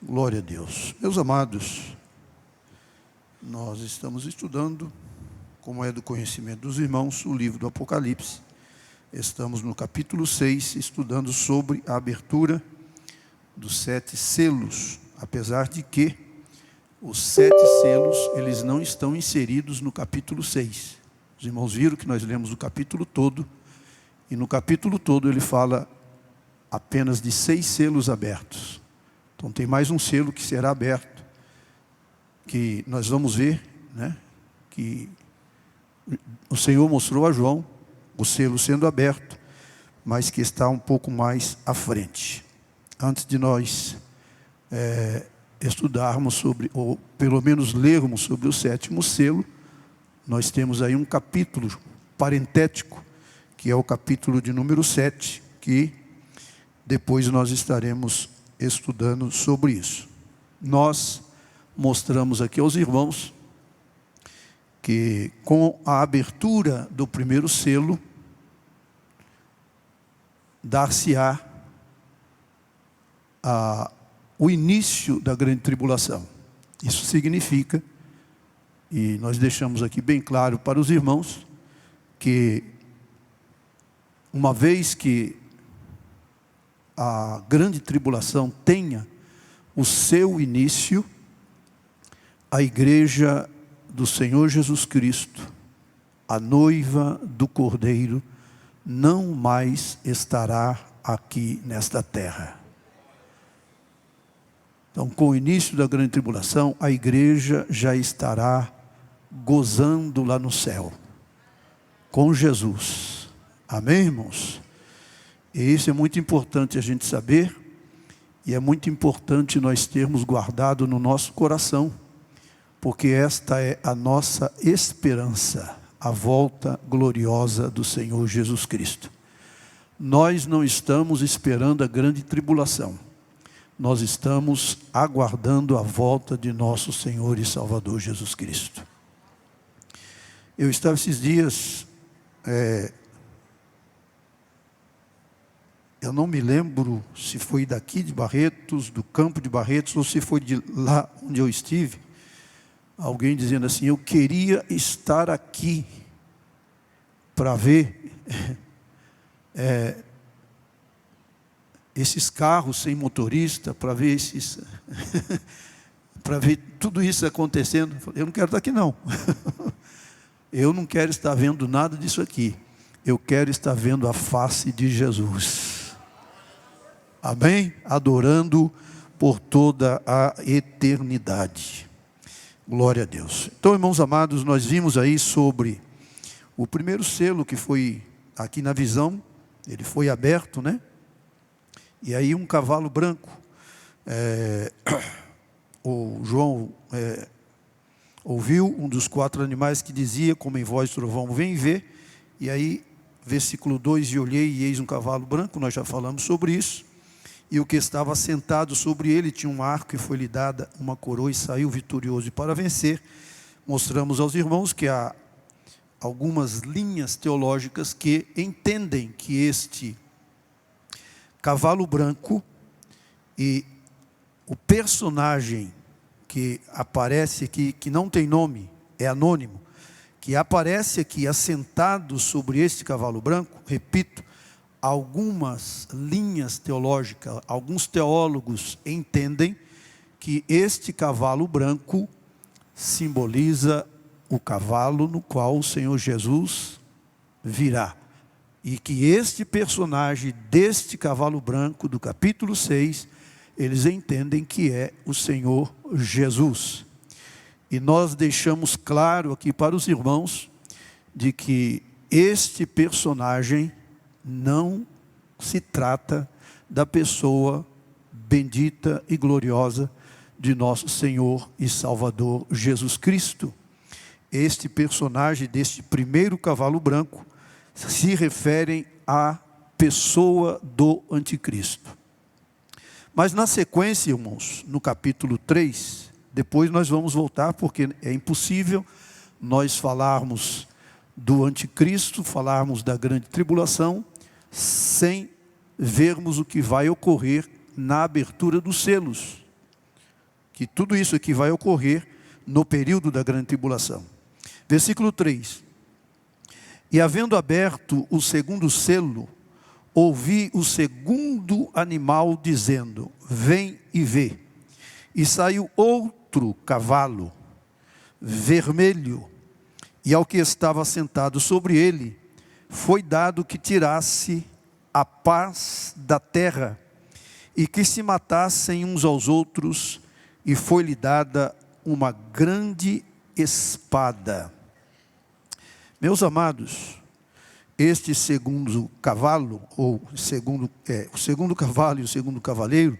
Glória a Deus. Meus amados, nós estamos estudando, como é do conhecimento dos irmãos, o livro do Apocalipse. Estamos no capítulo 6, estudando sobre a abertura dos 7 selos, apesar de que os 7 selos, eles não estão inseridos no capítulo 6. Os irmãos viram que nós lemos o capítulo todo, e no capítulo todo ele fala apenas de 6 selos abertos. Então tem mais um selo que será aberto, que nós vamos ver, né, que o Senhor mostrou a João, o selo sendo aberto, mas que está um pouco mais à frente. Antes de nós estudarmos sobre, ou pelo menos lermos sobre o 7º selo, nós temos aí um capítulo parentético, que é o capítulo de número 7, que depois nós estaremos estudando sobre isso. Nós mostramos aqui aos irmãos que com a abertura do primeiro selo, dar-se-á o início da grande tribulação. Isso significa, e nós deixamos aqui bem claro para os irmãos, que uma vez que a grande tribulação tenha o seu início, a igreja do Senhor Jesus Cristo, a noiva do Cordeiro, não mais estará aqui nesta terra. Então, com o início da grande tribulação, a igreja já estará gozando lá no céu, com Jesus. Amém, irmãos? E isso é muito importante a gente saber, e é muito importante nós termos guardado no nosso coração, porque esta é a nossa esperança, a volta gloriosa do Senhor Jesus Cristo. Nós não estamos esperando a grande tribulação, nós estamos aguardando a volta de nosso Senhor e Salvador Jesus Cristo. Eu estava esses dias, eu não me lembro se foi daqui de Barretos, do campo de Barretos, ou se foi de lá onde eu estive, alguém dizendo assim: eu queria estar aqui para ver esses carros sem motorista, para ver para ver tudo isso acontecendo. Eu não quero estar aqui não. Eu não quero estar vendo nada disso aqui. Eu quero estar vendo a face de Jesus. Amém? Adorando por toda a eternidade. Glória a Deus. Então, irmãos amados, nós vimos aí sobre o primeiro selo que foi aqui na visão. Ele foi aberto, né? E aí um cavalo branco. O João ouviu um dos 4 animais que dizia, como em voz de trovão, vem ver. E aí, versículo 2, e olhei e eis um cavalo branco, nós já falamos sobre isso. E o que estava sentado sobre ele tinha um arco, e foi-lhe dada uma coroa, e saiu vitorioso. E para vencer, mostramos aos irmãos que há algumas linhas teológicas que entendem que este cavalo branco e o personagem que aparece aqui, que não tem nome, é anônimo, que aparece aqui assentado sobre este cavalo branco, repito, algumas linhas teológicas, alguns teólogos entendem que este cavalo branco simboliza o cavalo no qual o Senhor Jesus virá. E que este personagem deste cavalo branco, do capítulo 6, eles entendem que é o Senhor Jesus. E nós deixamos claro aqui para os irmãos, de que este personagem não se trata da pessoa bendita e gloriosa de nosso Senhor e Salvador Jesus Cristo. Este personagem deste primeiro cavalo branco se refere à pessoa do anticristo. Mas na sequência, irmãos, no capítulo 3, depois nós vamos voltar, porque é impossível nós falarmos do anticristo, falarmos da grande tribulação, sem vermos o que vai ocorrer na abertura dos selos. que tudo isso aqui vai ocorrer no período da grande tribulação. Versículo 3. E havendo aberto o segundo selo, ouvi o segundo animal dizendo: vem e vê. E saiu outro cavalo, vermelho, e ao que estava sentado sobre ele, foi dado que tirasse a paz da terra, e que se matassem uns aos outros, e foi-lhe dada uma grande espada. Meus amados, este segundo cavalo, ou o segundo cavalo e o segundo cavaleiro,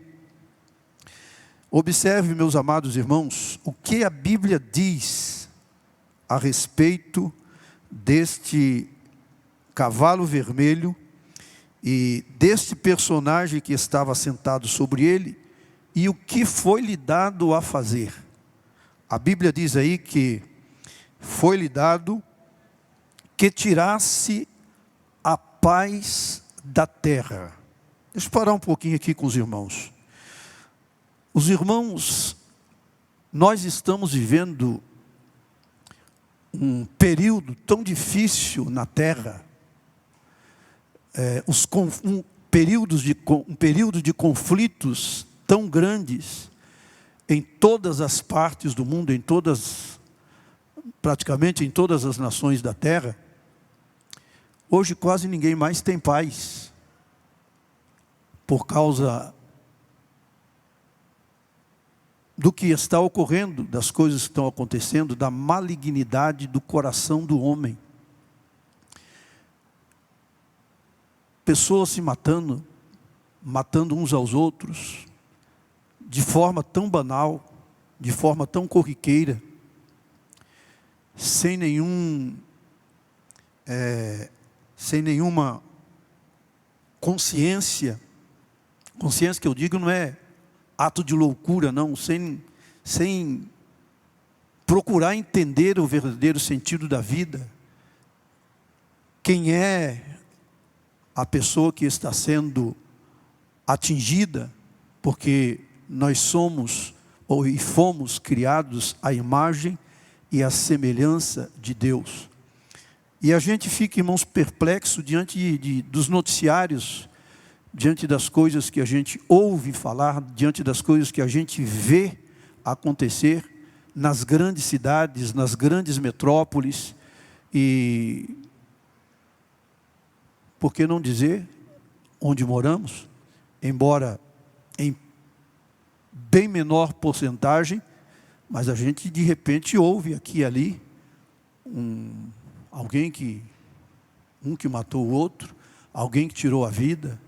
observe, meus amados irmãos, o que a Bíblia diz a respeito deste cavalo vermelho e deste personagem que estava sentado sobre ele, e o que foi lhe dado a fazer. A Bíblia diz aí que foi-lhe dado que tirasse a paz da terra. Deixa eu parar um pouquinho aqui com os irmãos. Os irmãos, nós estamos vivendo um período tão difícil na terra, um período de conflitos tão grandes em todas as partes do mundo, praticamente em todas as nações da terra. Hoje quase ninguém mais tem paz, por causa do que está ocorrendo, das coisas que estão acontecendo, da malignidade do coração do homem. Pessoas se matando uns aos outros, de forma tão banal, de forma tão corriqueira, sem nenhuma consciência que eu digo não é ato de loucura, não, sem procurar entender o verdadeiro sentido da vida. Quem é a pessoa que está sendo atingida, porque nós somos e fomos criados à imagem e à semelhança de Deus. E a gente fica, irmãos, perplexo diante dos noticiários, diante das coisas que a gente ouve falar, diante das coisas que a gente vê acontecer nas grandes cidades, nas grandes metrópoles, e por que não dizer onde moramos, embora em bem menor porcentagem, mas a gente de repente ouve aqui e ali alguém que matou o outro, alguém que tirou a vida,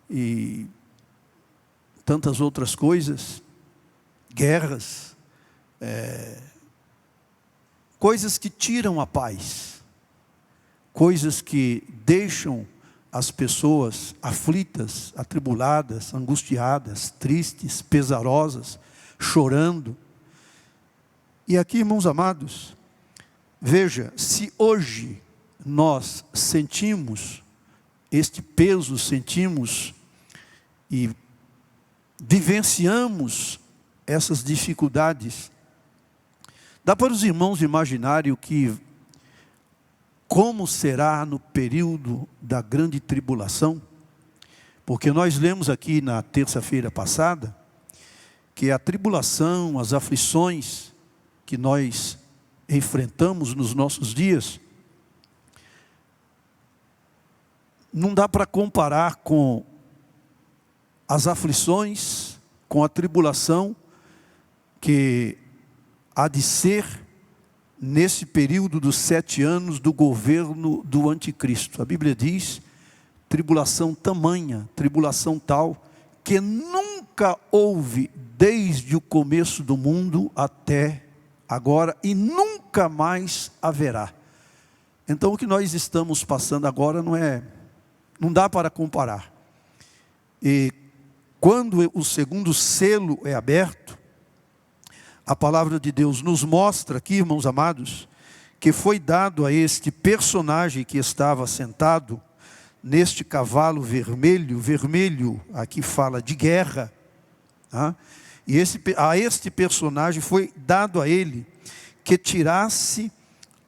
e tantas outras coisas, guerras, coisas que tiram a paz, coisas que deixam as pessoas aflitas, atribuladas, angustiadas, tristes, pesarosas, chorando. E aqui, irmãos amados, veja, se hoje nós sentimos este peso, sentimos e vivenciamos essas dificuldades, dá para os irmãos imaginarem como será no período da grande tribulação? Porque nós lemos aqui na terça-feira passada que a tribulação, as aflições que nós enfrentamos nos nossos dias, não dá para comparar com as aflições, com a tribulação que há de ser nesse período dos 7 anos do governo do anticristo. A Bíblia diz, tribulação tamanha, tribulação tal, que nunca houve desde o começo do mundo até agora, e nunca mais haverá. Então o que nós estamos passando agora não dá para comparar. E quando o segundo selo é aberto, a palavra de Deus nos mostra aqui, irmãos amados, que foi dado a este personagem que estava sentado neste cavalo vermelho, aqui fala de guerra, Tá? E a este personagem foi dado a ele que tirasse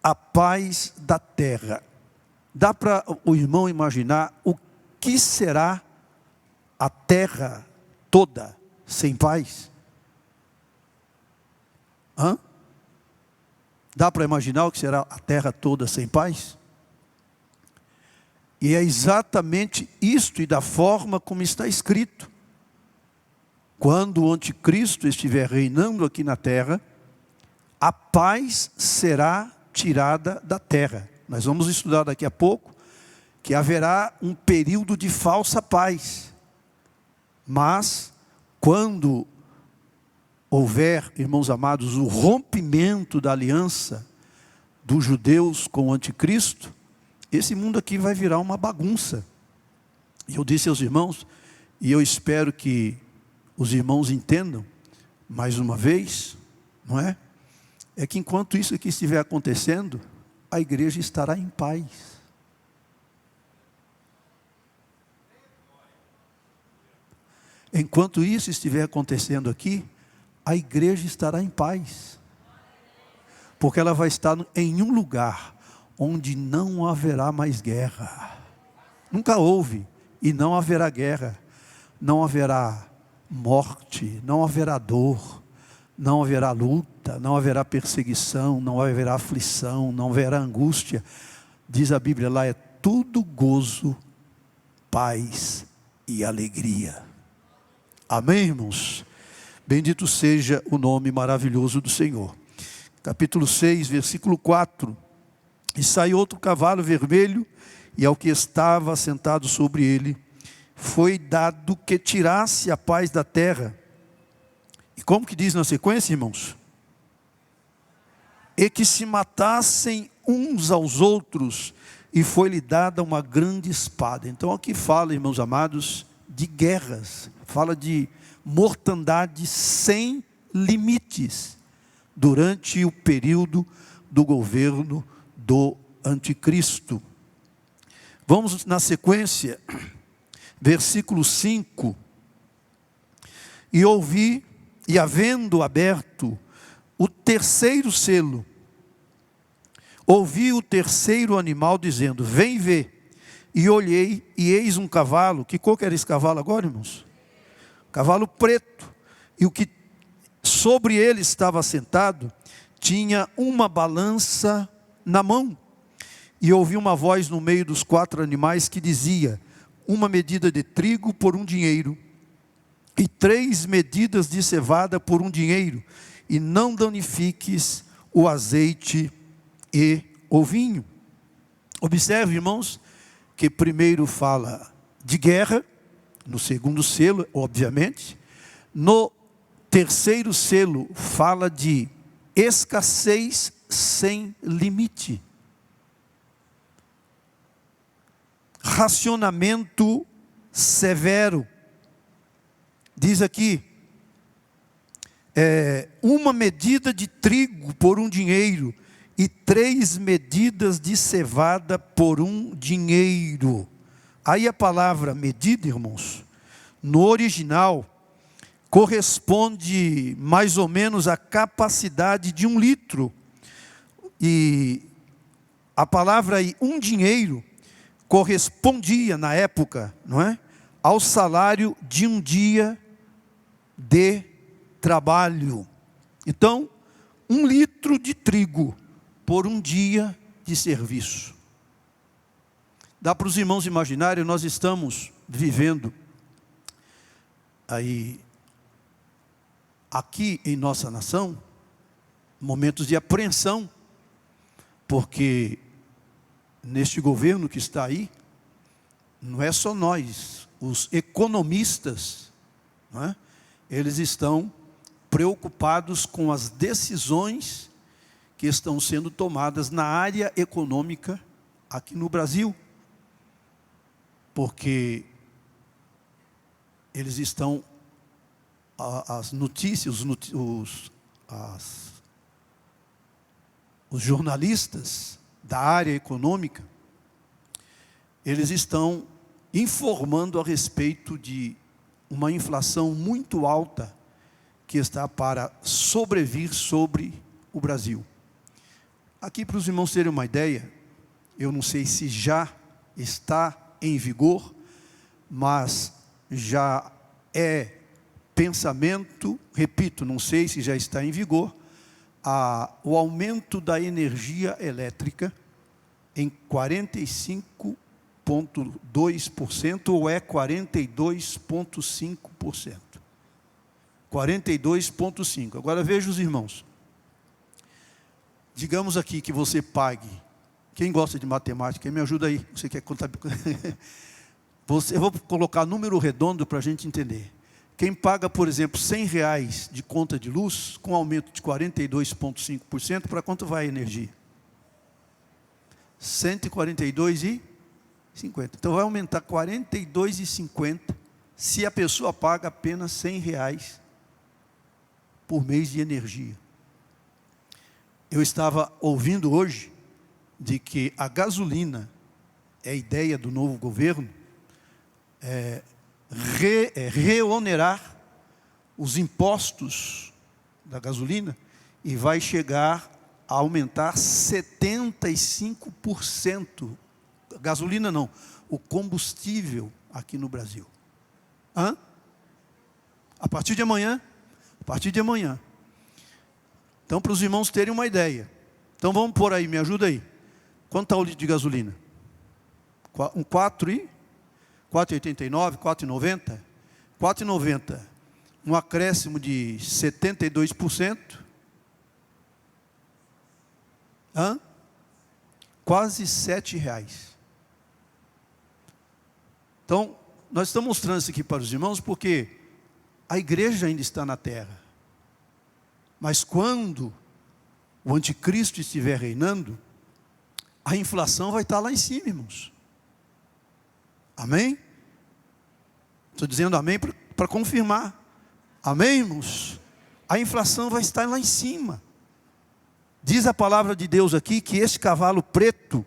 a paz da terra. Dá para o irmão imaginar o que será a terra toda sem paz? Hã? Dá para imaginar o que será a terra toda sem paz? E é exatamente isto e da forma como está escrito. Quando o anticristo estiver reinando aqui na terra, a paz será tirada da terra. Nós vamos estudar daqui a pouco que haverá um período de falsa paz. Mas, quando houver, irmãos amados, o rompimento da aliança dos judeus com o anticristo, esse mundo aqui vai virar uma bagunça. E eu disse aos irmãos, e eu espero que os irmãos entendam, mais uma vez, não é? É que enquanto isso aqui estiver acontecendo, a igreja estará em paz. Enquanto isso estiver acontecendo aqui, a igreja estará em paz. Porque ela vai estar em um lugar onde não haverá mais guerra. Nunca houve e não haverá guerra. Não haverá morte, não haverá dor, não haverá luta, não haverá perseguição, não haverá aflição, não haverá angústia. Diz a Bíblia lá, é tudo gozo, paz e alegria. Amém, irmãos? Bendito seja o nome maravilhoso do Senhor. Capítulo 6, versículo 4. E saiu outro cavalo vermelho, e ao que estava sentado sobre ele, foi dado que tirasse a paz da terra. E como que diz na sequência, irmãos? E que se matassem uns aos outros, e foi-lhe dada uma grande espada. Então aqui fala, irmãos amados, de guerras, fala de mortandade sem limites, durante o período do governo do anticristo. Vamos na sequência, versículo 5. E ouvi, e havendo aberto o terceiro selo, ouvi o terceiro animal dizendo, vem ver. E olhei, e eis um cavalo. Que cor que era esse cavalo agora, irmãos? Cavalo preto. E o que sobre ele estava sentado, tinha uma balança na mão. E ouvi uma voz no meio dos quatro animais que dizia, uma medida de trigo por um dinheiro, e 3 medidas de cevada por um dinheiro, e não danifiques o azeite e o vinho. Observe, irmãos, que primeiro fala de guerra, no segundo selo, obviamente. No terceiro selo fala de escassez sem limite. Racionamento severo. Diz aqui, uma medida de trigo por um dinheiro, e 3 medidas de cevada por um dinheiro. Aí a palavra medida, irmãos, no original, corresponde mais ou menos à capacidade de 1 litro. E a palavra aí, um dinheiro, correspondia na época, não é? Ao salário de um dia de trabalho. Então, 1 litro de trigo por um dia de serviço. Dá para os irmãos imaginarem, nós estamos vivendo aí, aqui em nossa nação, momentos de apreensão, porque neste governo que está aí, não é só nós, os economistas, não é? Eles estão preocupados com as decisões que estão sendo tomadas na área econômica aqui no Brasil, porque eles estão, as notícias, os jornalistas da área econômica, eles estão informando a respeito de uma inflação muito alta que está para sobrevir sobre o Brasil. Aqui, para os irmãos terem uma ideia, eu não sei se já está em vigor, mas já é pensamento, repito, não sei se já está em vigor, o aumento da energia elétrica em 45,2% ou é 42,5%. 42,5%. Agora veja os irmãos. Digamos aqui que você pague. Quem gosta de matemática, me ajuda aí. Você quer contar? Eu vou colocar número redondo para a gente entender. Quem paga, por exemplo, R$100 de conta de luz, com aumento de 42,5%, para quanto vai a energia? 142,50. Então vai aumentar 42,50 se a pessoa paga apenas R$100 por mês de energia. Eu estava ouvindo hoje de que a gasolina, é a ideia do novo governo, reonerar os impostos da gasolina e vai chegar a aumentar 75%. Gasolina não, o combustível aqui no Brasil. A partir de amanhã. A partir de amanhã. Então, para os irmãos terem uma ideia. Então, vamos por aí, me ajuda aí. Quanto está o litro de gasolina? Um 4,89, 4,90? 4,90. Um acréscimo de 72%. Quase R$7. Então, nós estamos mostrando isso aqui para os irmãos porque a igreja ainda está na terra. Mas quando o anticristo estiver reinando, a inflação vai estar lá em cima, irmãos. Amém? Estou dizendo amém para confirmar. Amém, irmãos? A inflação vai estar lá em cima. Diz a palavra de Deus aqui que esse cavalo preto,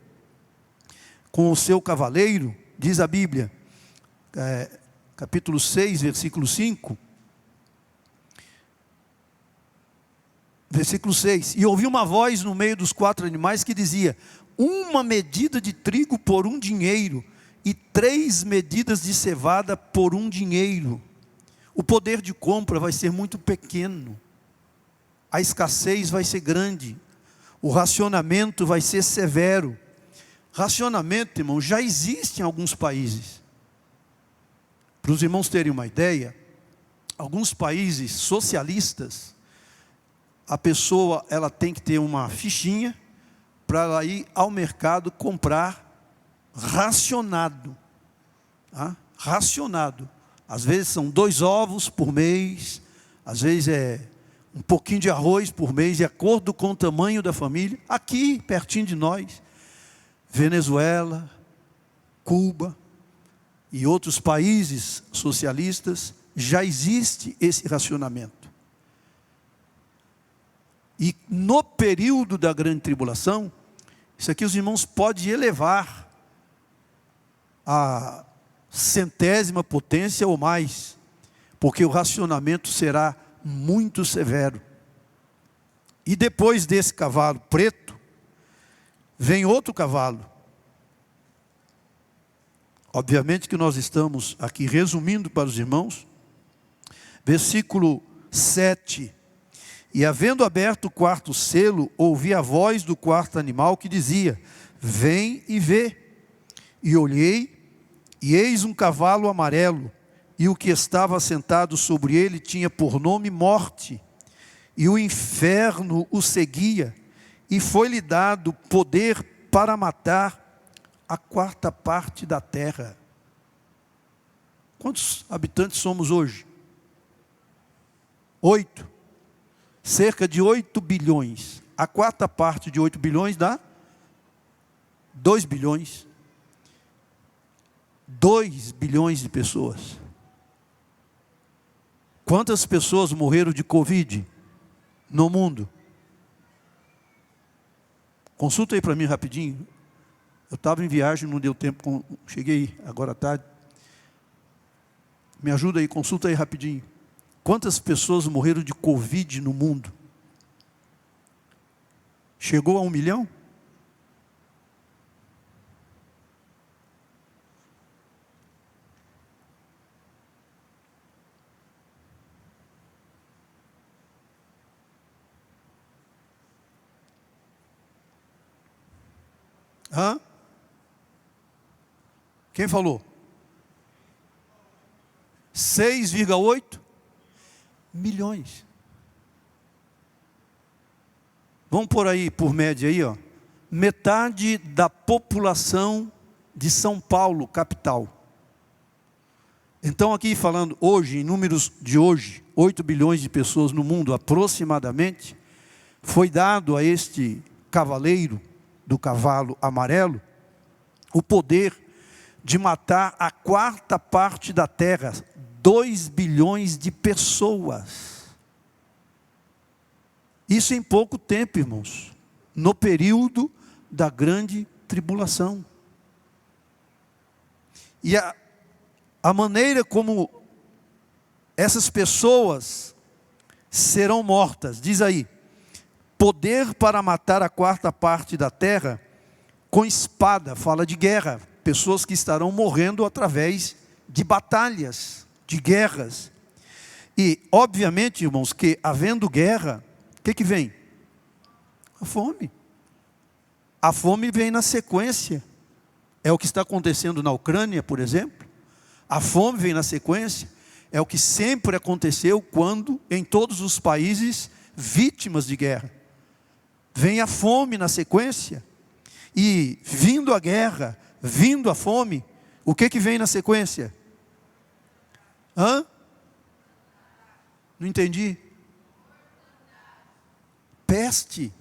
com o seu cavaleiro, diz a Bíblia, capítulo 6, versículo 5, versículo 6, e ouvi uma voz no meio dos 4 animais que dizia, uma medida de trigo por um dinheiro, e 3 medidas de cevada por um dinheiro. O poder de compra vai ser muito pequeno, a escassez vai ser grande, o racionamento vai ser severo. Racionamento, irmão, já existe em alguns países. Para os irmãos terem uma ideia, alguns países socialistas, a pessoa ela tem que ter uma fichinha para ela ir ao mercado comprar racionado. Racionado. Às vezes são 2 ovos por mês, às vezes é um pouquinho de arroz por mês, de acordo com o tamanho da família. Aqui, pertinho de nós, Venezuela, Cuba e outros países socialistas, já existe esse racionamento. E no período da grande tribulação, isso aqui os irmãos podem elevar a 100ª potência ou mais, porque o racionamento será muito severo. E depois desse cavalo preto, vem outro cavalo. Obviamente que nós estamos aqui resumindo para os irmãos. Versículo 7. E havendo aberto o 4º selo, ouvi a voz do 4º animal que dizia, vem e vê. E olhei, e eis um cavalo amarelo, e o que estava sentado sobre ele tinha por nome Morte, e o inferno o seguia, e foi-lhe dado poder para matar a 4ª parte da terra. Quantos habitantes somos hoje? 8. Cerca de 8 bilhões. A 4ª parte de 8 bilhões dá 2 bilhões. 2 bilhões de pessoas. Quantas pessoas morreram de Covid no mundo? Consulta aí para mim rapidinho. Eu estava em viagem, não deu tempo, cheguei agora à tarde. Me ajuda aí, consulta aí rapidinho. Quantas pessoas morreram de Covid no mundo? Chegou a 1 milhão? Hã? Quem falou? 6,8 milhões. Vamos por aí, por média aí, ó. Metade da população de São Paulo, capital. Então aqui falando hoje, em números de hoje, 8 bilhões de pessoas no mundo aproximadamente, foi dado a este cavaleiro do cavalo amarelo o poder de matar a 1/4 da terra, 2 bilhões de pessoas. Isso em pouco tempo, irmãos, no período da grande tribulação. E a maneira como essas pessoas serão mortas, diz aí, poder para matar a 1/4 da terra com espada, fala de guerra, pessoas que estarão morrendo através de batalhas, de guerras. E, obviamente, irmãos, que havendo guerra, o que vem? A fome. A fome vem na sequência. É o que está acontecendo na Ucrânia, por exemplo. A fome vem na sequência. É o que sempre aconteceu quando, em todos os países, vítimas de guerra. Vem a fome na sequência. E, vindo a guerra, vindo a fome, o que vem na sequência? Hã? Não entendi. Peste.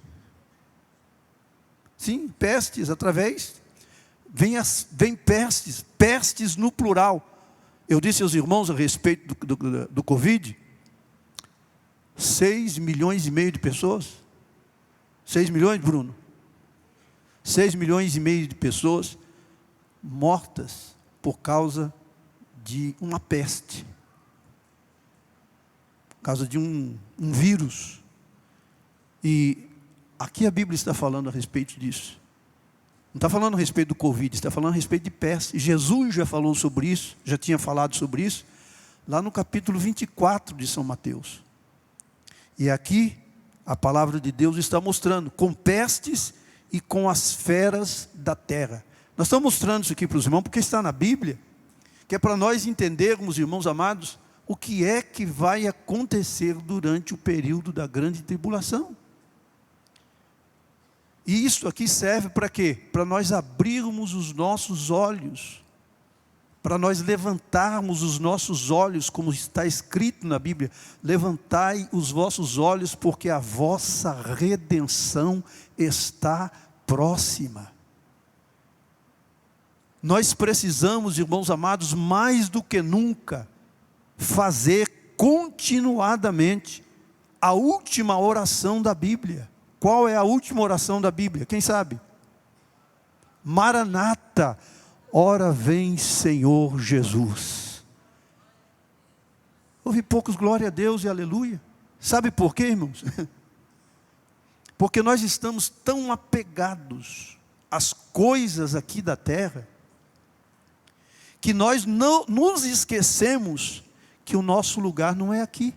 Sim, pestes, através. Vem pestes, pestes no plural. Eu disse aos irmãos a respeito do Covid, 6,5 milhões de pessoas. 6 milhões, Bruno? 6,5 milhões de pessoas mortas por causa de uma peste. Por causa de um vírus. E aqui a Bíblia está falando a respeito disso. Não está falando a respeito do Covid, está falando a respeito de peste. Jesus já falou sobre isso, já tinha falado sobre isso, lá no capítulo 24 de São Mateus. E aqui, a palavra de Deus está mostrando, com pestes e com as feras da terra. Nós estamos mostrando isso aqui para os irmãos, porque está na Bíblia, que é para nós entendermos, irmãos amados, o que é que vai acontecer durante o período da grande tribulação. E isso aqui serve para quê? Para nós abrirmos os nossos olhos, para nós levantarmos os nossos olhos, como está escrito na Bíblia, levantai os vossos olhos, porque a vossa redenção está próxima. Nós precisamos, irmãos amados, mais do que nunca, fazer continuadamente a última oração da Bíblia. Qual é a última oração da Bíblia? Quem sabe? Maranata, ora vem Senhor Jesus. Ouvi poucos glória a Deus e aleluia. Sabe por quê, irmãos? Porque nós estamos tão apegados às coisas aqui da terra, que nós não nos esquecemos que o nosso lugar não é aqui.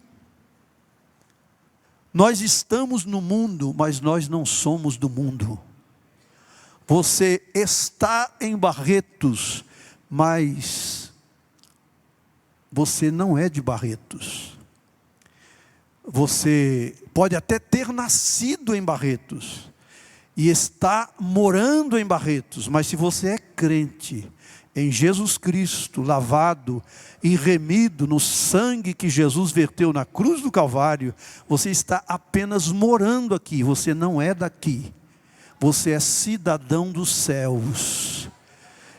Nós estamos no mundo, mas nós não somos do mundo. Você está em Barretos, mas você não é de Barretos. Você pode até ter nascido em Barretos e está morando em Barretos, mas se você é crente em Jesus Cristo, lavado e remido no sangue que Jesus verteu na cruz do Calvário, você está apenas morando aqui, você não é daqui. Você é cidadão dos céus.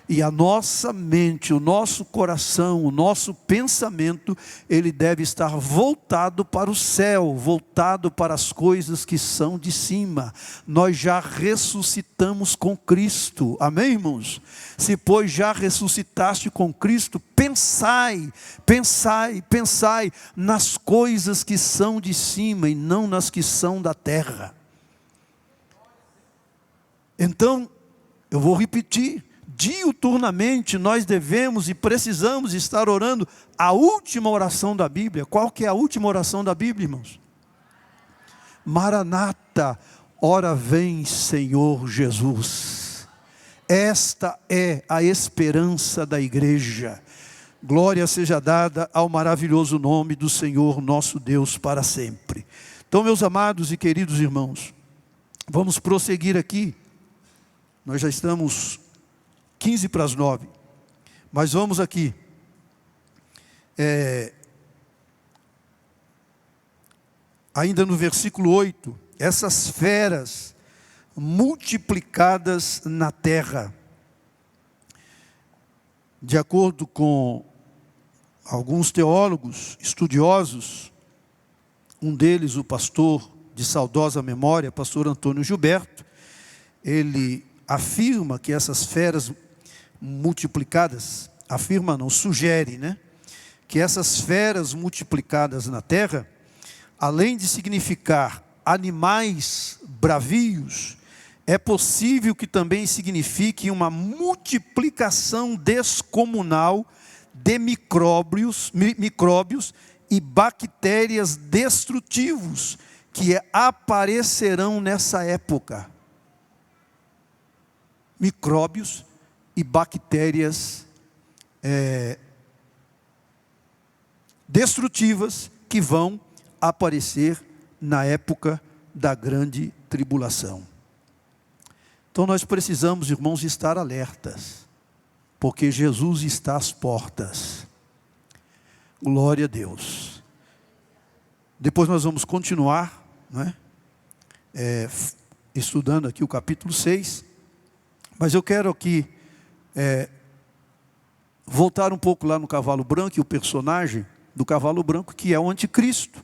E a nossa mente, o nosso coração, o nosso pensamento, ele deve estar voltado para o céu, voltado para as coisas que são de cima. Nós já ressuscitamos com Cristo, amém, irmãos? Se pois já ressuscitaste com Cristo, pensai nas coisas que são de cima e não nas que são da terra. Então, eu vou repetir, diuturnamente nós devemos e precisamos estar orando a última oração da Bíblia. Qual que é a última oração da Bíblia, irmãos? Maranata, ora vem Senhor Jesus. Esta é a esperança da igreja. Glória seja dada ao maravilhoso nome do Senhor nosso Deus para sempre. Então, meus amados e queridos irmãos, vamos prosseguir aqui. Nós já estamos 15 para as 9, mas vamos aqui. Ainda no versículo 8, essas feras multiplicadas na terra. De acordo com alguns teólogos, estudiosos, um deles, o pastor de saudosa memória, pastor Antônio Gilberto, ele afirma que essas feras multiplicadas, sugere, que essas feras multiplicadas na terra, além de significar animais bravios, é possível que também signifique uma multiplicação descomunal de micróbios e bactérias destrutivos que aparecerão nessa época. Micróbios e bactérias destrutivas que vão aparecer na época da grande tribulação. Então nós precisamos, irmãos, estar alertas, porque Jesus está às portas. Glória a Deus. Depois nós vamos continuar, estudando aqui o capítulo 6, mas eu quero aqui voltar um pouco lá no cavalo branco, e o personagem do cavalo branco, que é o anticristo.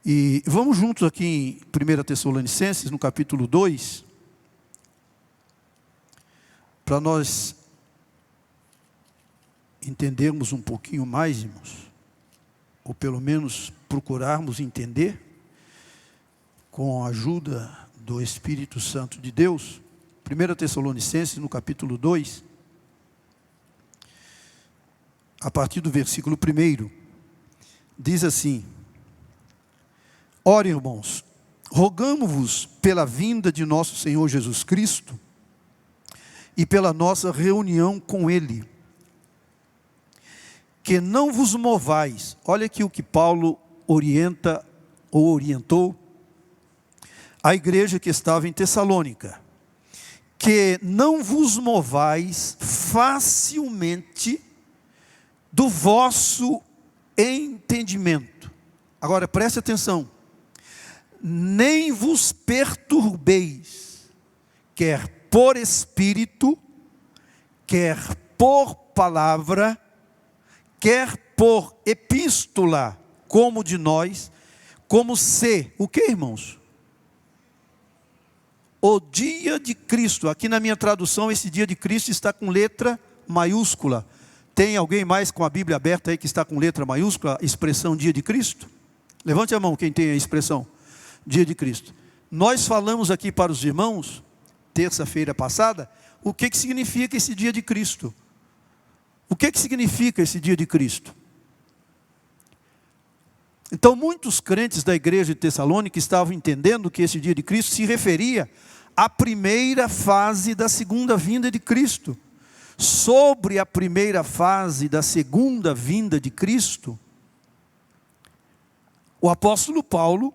E vamos juntos aqui em 1 Tessalonicenses, no capítulo 2, para nós entendermos um pouquinho mais, irmãos, ou pelo menos procurarmos entender, com a ajuda do Espírito Santo de Deus. 1 Tessalonicenses, no capítulo 2, a partir do versículo 1, diz assim: Ora, irmãos, rogamo-vos pela vinda de nosso Senhor Jesus Cristo e pela nossa reunião com Ele, que não vos movais. Olha aqui o que Paulo orientou a igreja que estava em Tessalônica: que não vos movais facilmente do vosso entendimento. Agora preste atenção. Nem vos perturbeis, quer por espírito, quer por palavra, quer por epístola, como de nós, como se, o que, irmãos? O dia de Cristo. Aqui na minha tradução, esse dia de Cristo está com letra maiúscula. Tem alguém mais com a Bíblia aberta aí que está com letra maiúscula, a expressão dia de Cristo? Levante a mão quem tem a expressão dia de Cristo. Nós falamos aqui para os irmãos, terça-feira passada, o que significa esse dia de Cristo. O que significa esse dia de Cristo? Então muitos crentes da igreja de Tessalônica estavam entendendo que esse dia de Cristo se referia à primeira fase da segunda vinda de Cristo. Sobre a primeira fase da segunda vinda de Cristo, o apóstolo Paulo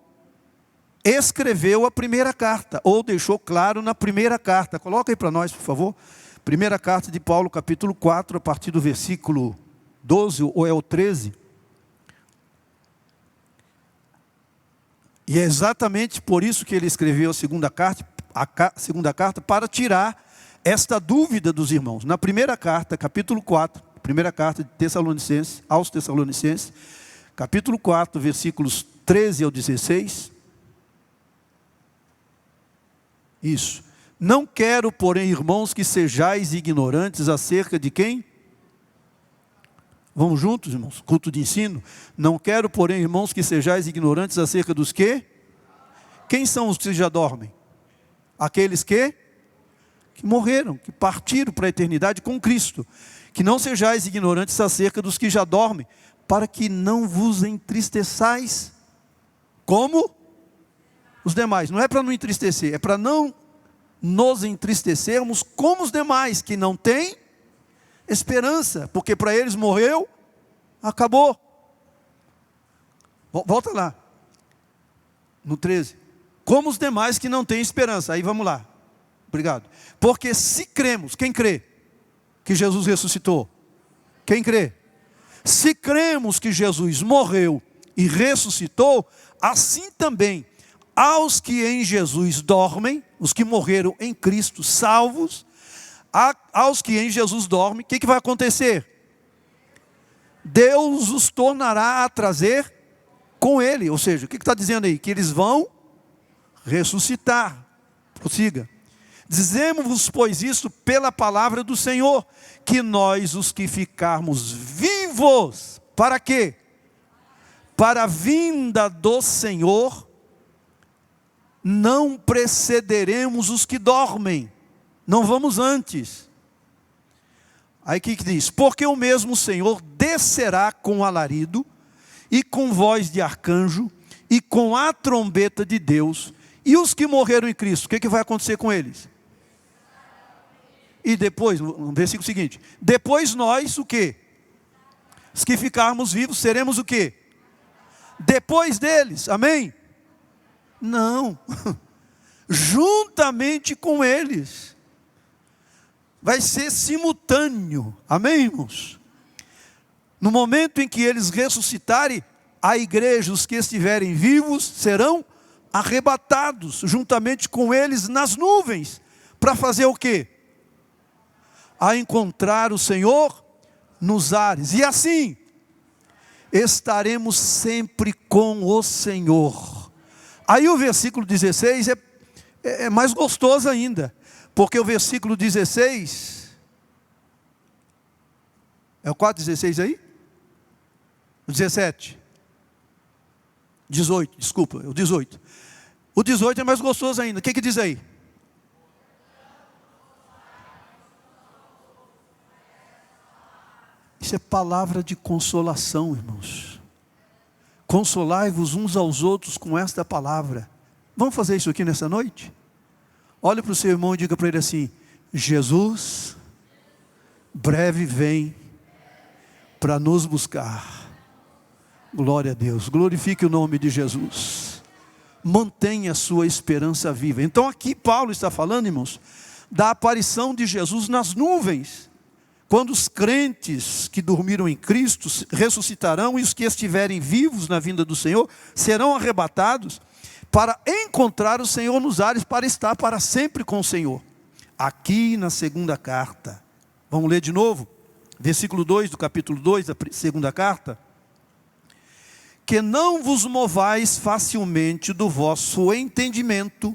escreveu a primeira carta, ou deixou claro na primeira carta. Coloca aí para nós, por favor. Primeira carta de Paulo, capítulo 4, a partir do versículo 12, ou é o 13. E é exatamente por isso que ele escreveu a segunda carta, para tirar esta dúvida dos irmãos. Na primeira carta, capítulo 4, primeira carta de Tessalonicenses, aos Tessalonicenses, capítulo 4, versículos 13 ao 16. Isso. Não quero, porém, irmãos, que sejais ignorantes acerca de quem? Vamos juntos, irmãos? Culto de ensino. Não quero, porém, irmãos, que sejais ignorantes acerca dos quê? Quem são os que já dormem? Aqueles que morreram, que partiram para a eternidade com Cristo. Que não sejais ignorantes acerca dos que já dormem, para que não vos entristeçais como os demais. Não é para não entristecer, é para não nos entristecermos como os demais, que não têm esperança, porque para eles morreu, acabou. Volta lá, no 13. Como os demais que não têm esperança. Aí vamos lá, obrigado. Porque se cremos, quem crê que Jesus ressuscitou? Quem crê? Se cremos que Jesus morreu e ressuscitou, assim também aos que em Jesus dormem, os que morreram em Cristo, salvos, aos que em Jesus dormem, o que vai acontecer? Deus os tornará a trazer com Ele. Ou seja, o que está dizendo aí? Que eles vão ressuscitar. Prossiga. Dizemos-vos, pois, isso pela palavra do Senhor, que nós, os que ficarmos vivos, para quê? Para a vinda do Senhor, não precederemos os que dormem, não vamos antes. Aí o que diz? Porque o mesmo Senhor descerá com alarido, e com voz de arcanjo, e com a trombeta de Deus, e os que morreram em Cristo, o que vai acontecer com eles? E depois, no versículo seguinte, depois nós, o quê? Os que ficarmos vivos, seremos o quê? Depois deles, amém? Não, juntamente com eles, vai ser simultâneo, amém, irmãos? No momento em que eles ressuscitarem, a igreja, os que estiverem vivos, serão arrebatados, juntamente com eles nas nuvens, para fazer o quê? A encontrar o Senhor nos ares, e assim, estaremos sempre com o Senhor. Aí o versículo 16 é mais gostoso ainda, porque o versículo 16, é o 4,16 aí? O 17, 18, desculpa, o 18. O 18 é mais gostoso ainda, o que diz aí? Isso é palavra de consolação, irmãos. Consolai-vos uns aos outros com esta palavra. Vamos fazer isso aqui nessa noite? Olhe para o seu irmão e diga para ele assim: Jesus, breve vem para nos buscar. Glória a Deus, glorifique o nome de Jesus. Mantenha a sua esperança viva. Então aqui Paulo está falando, irmãos, da aparição de Jesus nas nuvens. Quando os crentes que dormiram em Cristo ressuscitarão, e os que estiverem vivos na vinda do Senhor serão arrebatados para encontrar o Senhor nos ares, para estar para sempre com o Senhor. Aqui na segunda carta, vamos ler de novo, versículo 2 do capítulo 2 da segunda carta. Que não vos movais facilmente do vosso entendimento,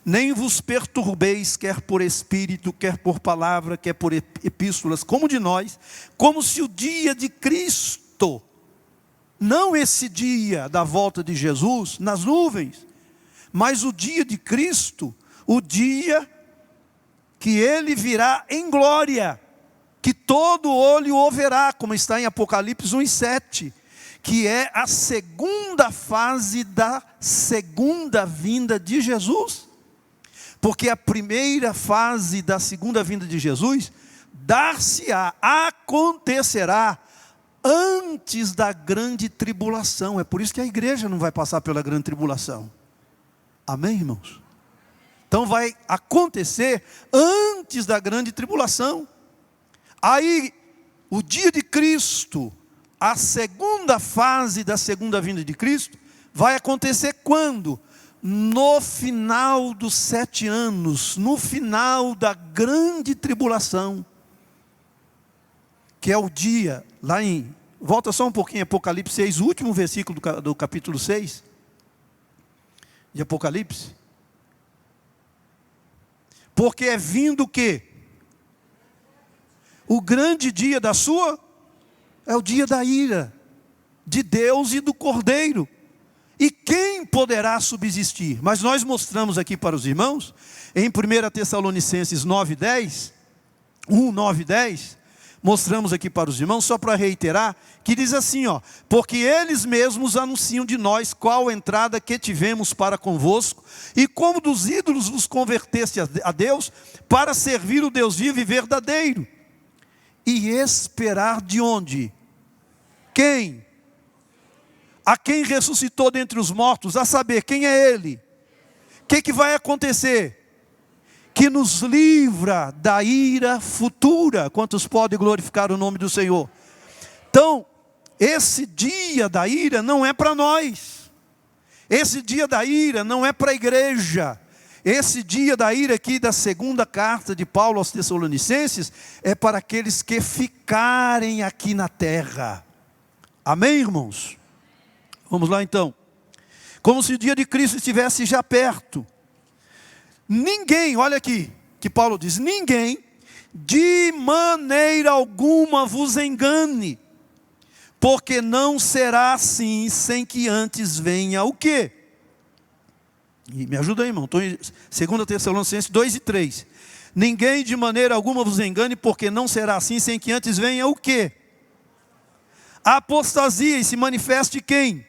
nem vos perturbeis, quer por espírito, quer por palavra, quer por epístolas, como de nós, como se o dia de Cristo, não esse dia da volta de Jesus nas nuvens, mas o dia de Cristo, o dia que Ele virá em glória, que todo olho o verá, como está em Apocalipse 1:7, que é a segunda fase da segunda vinda de Jesus. Porque a primeira fase da segunda vinda de Jesus dar-se-á, acontecerá antes da grande tribulação. É por isso que a igreja não vai passar pela grande tribulação. Amém, irmãos? Então vai acontecer antes da grande tribulação. Aí, o dia de Cristo, a segunda fase da segunda vinda de Cristo, vai acontecer quando? no final dos 7 anos, no final da grande tribulação, que é o dia, volta só um pouquinho, Apocalipse 6, o último versículo do capítulo 6, de Apocalipse. Porque é vindo o quê? O grande dia é o dia da ira, de Deus e do Cordeiro. E quem poderá subsistir? Mas nós mostramos aqui para os irmãos, em 1 Tessalonicenses 9:10, 1, 9, 10, mostramos aqui para os irmãos, só para reiterar, que diz assim, porque eles mesmos anunciam de nós qual entrada que tivemos para convosco, e como dos ídolos vos converteste a Deus, para servir o Deus vivo e verdadeiro, e esperar de onde? Quem? A quem ressuscitou dentre os mortos, a saber, quem é Ele? O que vai acontecer? Que nos livra da ira futura. Quantos podem glorificar o nome do Senhor? Então, esse dia da ira não é para nós. Esse dia da ira não é para a igreja. Esse dia da ira aqui da segunda carta de Paulo aos Tessalonicenses é para aqueles que ficarem aqui na terra. Amém, irmãos? Vamos lá então. Como se o dia de Cristo estivesse já perto. Ninguém, olha aqui, que Paulo diz, ninguém de maneira alguma vos engane, porque não será assim sem que antes venha o quê? E me ajuda aí, irmão, estou em 2 Tessalonicenses 2 e 3. Ninguém de maneira alguma vos engane, porque não será assim sem que antes venha o quê? A apostasia, e se manifeste quem?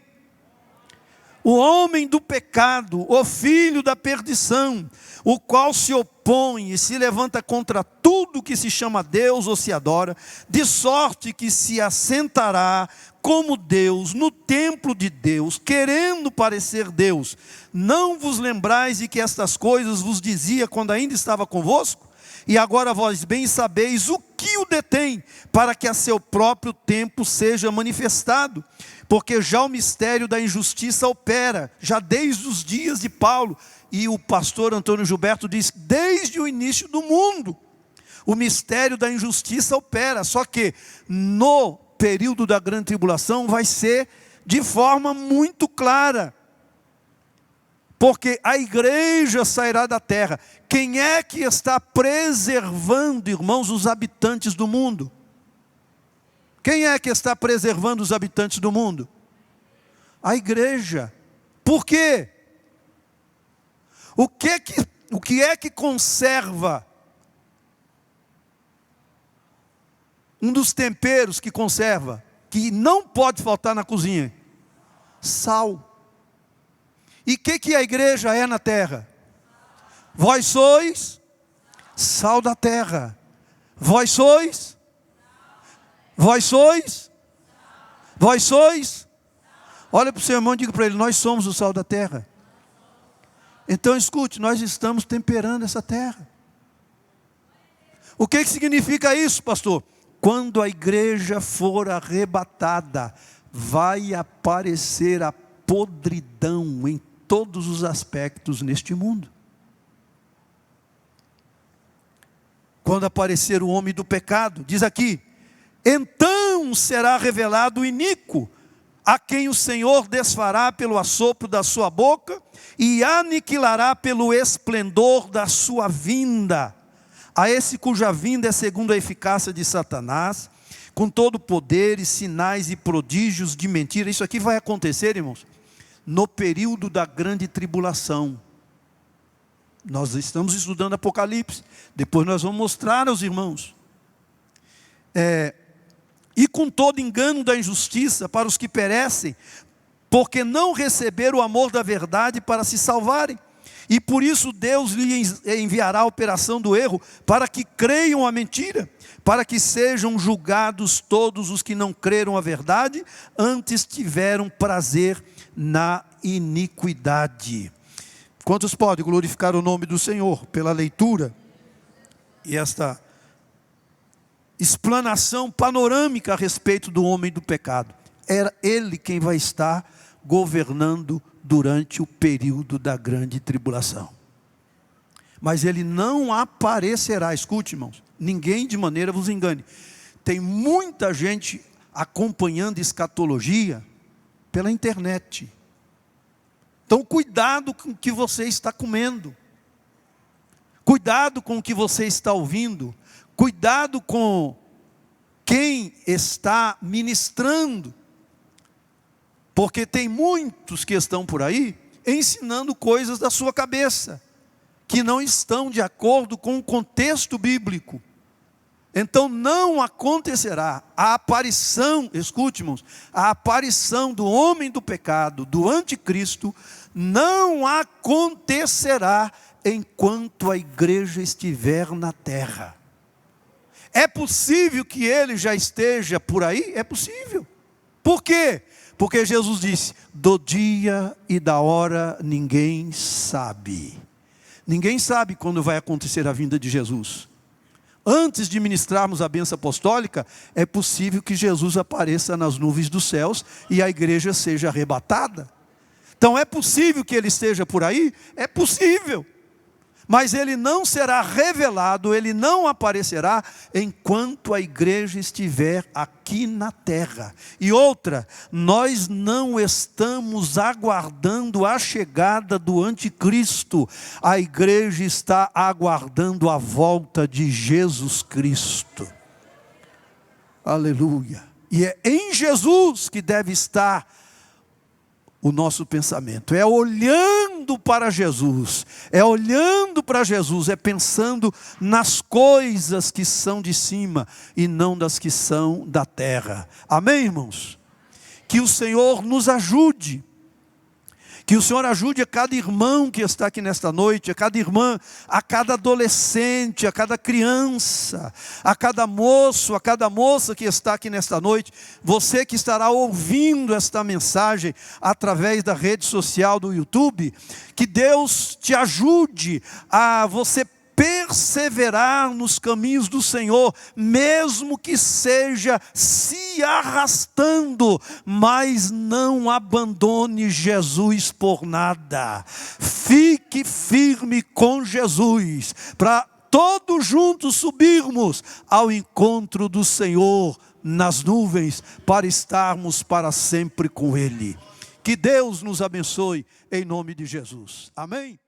O homem do pecado, o filho da perdição, o qual se opõe e se levanta contra tudo que se chama Deus ou se adora, de sorte que se assentará como Deus no templo de Deus, querendo parecer Deus. Não vos lembrais de que estas coisas vos dizia quando ainda estava convosco? E agora vós bem sabeis o que o detém, para que a seu próprio tempo seja manifestado. Porque já o mistério da injustiça opera, já desde os dias de Paulo. E o pastor Antônio Gilberto diz, desde o início do mundo, o mistério da injustiça opera. Só que no período da grande tribulação vai ser de forma muito clara. Porque a igreja sairá da terra. Quem é que está preservando, irmãos, os habitantes do mundo? Quem é que está preservando os habitantes do mundo? A igreja. Por quê? O que é que conserva? Um dos temperos que conserva, que não pode faltar na cozinha: sal. E o que a igreja é na terra? Vós sois sal da terra. Vós sois? Vós sois? Vós sois? Olha para o seu irmão e diga para ele, nós somos o sal da terra. Então escute, nós estamos temperando essa terra. O que significa isso, pastor? Quando a igreja for arrebatada, vai aparecer a podridão em todos os aspectos neste mundo. Quando aparecer o homem do pecado, diz aqui, então será revelado o iníquo, a quem o Senhor desfará pelo assopro da sua boca e aniquilará pelo esplendor da sua vinda. A esse cuja vinda é segundo a eficácia de Satanás, com todo poder e sinais e prodígios de mentira. Isso aqui vai acontecer, irmãos, no período da grande tribulação. Nós estamos estudando Apocalipse, depois nós vamos mostrar aos irmãos. E com todo engano da injustiça para os que perecem, porque não receberam o amor da verdade para se salvarem. E por isso Deus lhe enviará a operação do erro, para que creiam a mentira, para que sejam julgados todos os que não creram a verdade, antes tiveram prazer na iniquidade. Quantos podem glorificar o nome do Senhor pela leitura e esta explanação panorâmica a respeito do homem do pecado? Era ele quem vai estar governando durante o período da grande tribulação. Mas ele não aparecerá, escute, irmãos, ninguém de maneira vos engane. Tem muita gente acompanhando escatologia pela internet. Então cuidado com o que você está comendo. Cuidado com o que você está ouvindo. Cuidado com quem está ministrando. Porque tem muitos que estão por aí ensinando coisas da sua cabeça, que não estão de acordo com o contexto bíblico. Então não acontecerá a aparição, escute, irmãos, a aparição do homem do pecado, do anticristo, não acontecerá enquanto a igreja estiver na terra. É possível que ele já esteja por aí? É possível. Por quê? Porque Jesus disse, do dia e da hora ninguém sabe. Ninguém sabe quando vai acontecer a vinda de Jesus. Antes de ministrarmos a bênção apostólica, é possível que Jesus apareça nas nuvens dos céus e a igreja seja arrebatada. Então é possível que ele esteja por aí? É possível. Mas ele não será revelado, ele não aparecerá enquanto a igreja estiver aqui na terra. E outra, nós não estamos aguardando a chegada do anticristo. A igreja está aguardando a volta de Jesus Cristo. Aleluia. E é em Jesus que deve estar o nosso pensamento, é olhando para Jesus, é pensando nas coisas que são de cima e não das que são da terra. Amém, irmãos? Que o Senhor nos ajude. Que o Senhor ajude a cada irmão que está aqui nesta noite, a cada irmã, a cada adolescente, a cada criança, a cada moço, a cada moça que está aqui nesta noite. Você que estará ouvindo esta mensagem através da rede social do YouTube, que Deus te ajude a você perseverar nos caminhos do Senhor, mesmo que seja se arrastando, mas não abandone Jesus por nada. Fique firme com Jesus, para todos juntos subirmos ao encontro do Senhor nas nuvens, para estarmos para sempre com Ele. Que Deus nos abençoe em nome de Jesus. Amém?